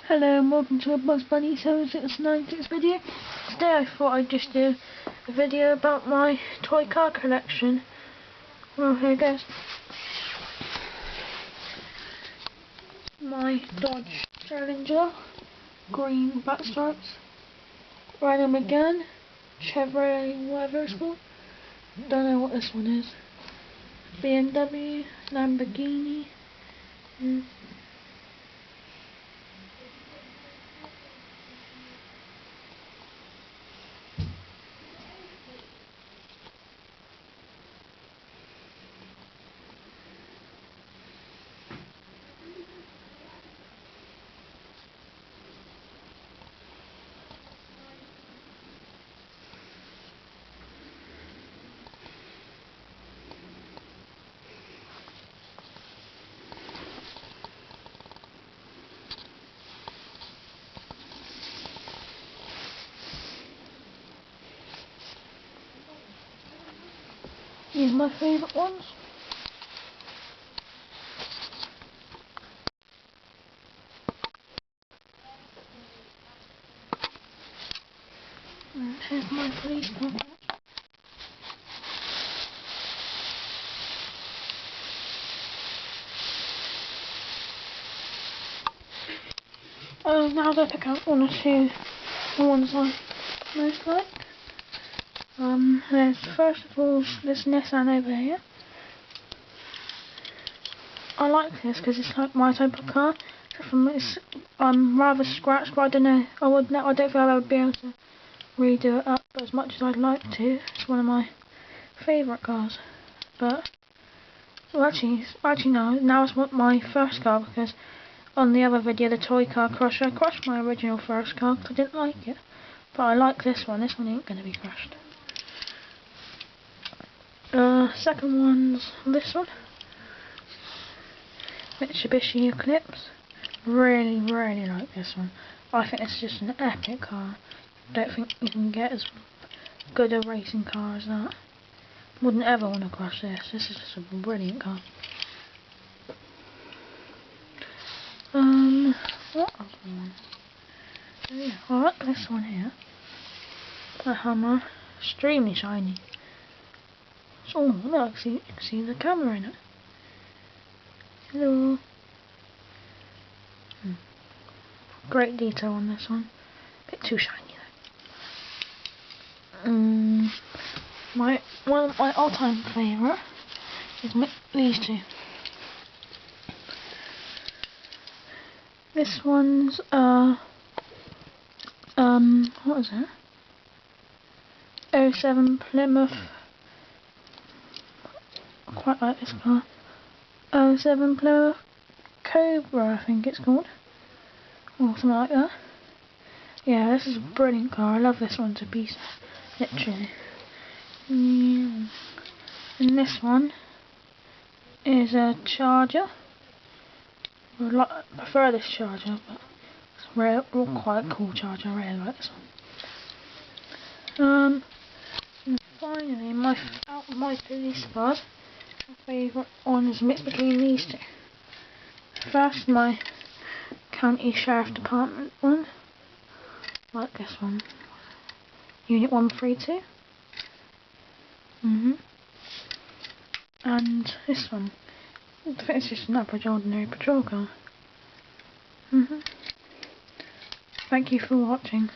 Hello and welcome to a Bugs Bunny 7696 video. Today I thought I'd just do a video about my toy car collection. Well, here goes. My Dodge Challenger, green back stripes. Rhino McGann, Chevrolet, whatever it's called. Don't know what this one is. BMW, Lamborghini. These are my favourite ones. And here's my police pocket. Now I'll pick out one or two the ones I most like. There's first of all this Nissan over here. I like this because it's like my type of car. It's rather scratched, but I don't know. I don't think I would be able to redo it up. But as much as I'd like to, it's one of my favourite cars. But well, actually no. Now it's my first car because on the other video, the toy car crusher, I crushed my original first car because I didn't like it. But I like this one. This one ain't going to be crushed. Second one's this one. Mitsubishi Eclipse. Really like this one. I think it's just an epic car. I don't think you can get as good a racing car as that. Wouldn't ever want to crush this. This is just a brilliant car. What other one? Oh yeah, I like this one here. The Hummer. Extremely shiny. Oh, look, you can see the camera in it. Hello. Great detail on this one. Bit too shiny though. One of my all-time favourite is these two. This one's what is it? 07 Plymouth. I quite like this car. 07 Plymouth Cobra, I think it's called. Or something like that. Yeah, this is a brilliant car. I love this one to pieces. Literally. Yeah. And this one is a Charger. I prefer this Charger, but it's quite a cool Charger. I really like this one. And finally, out of my police cars, my favourite one is mixed between these two. First, my County Sheriff Department one. Like this one. Unit 132. And this one. I think it's just an average ordinary patrol car. Thank you for watching.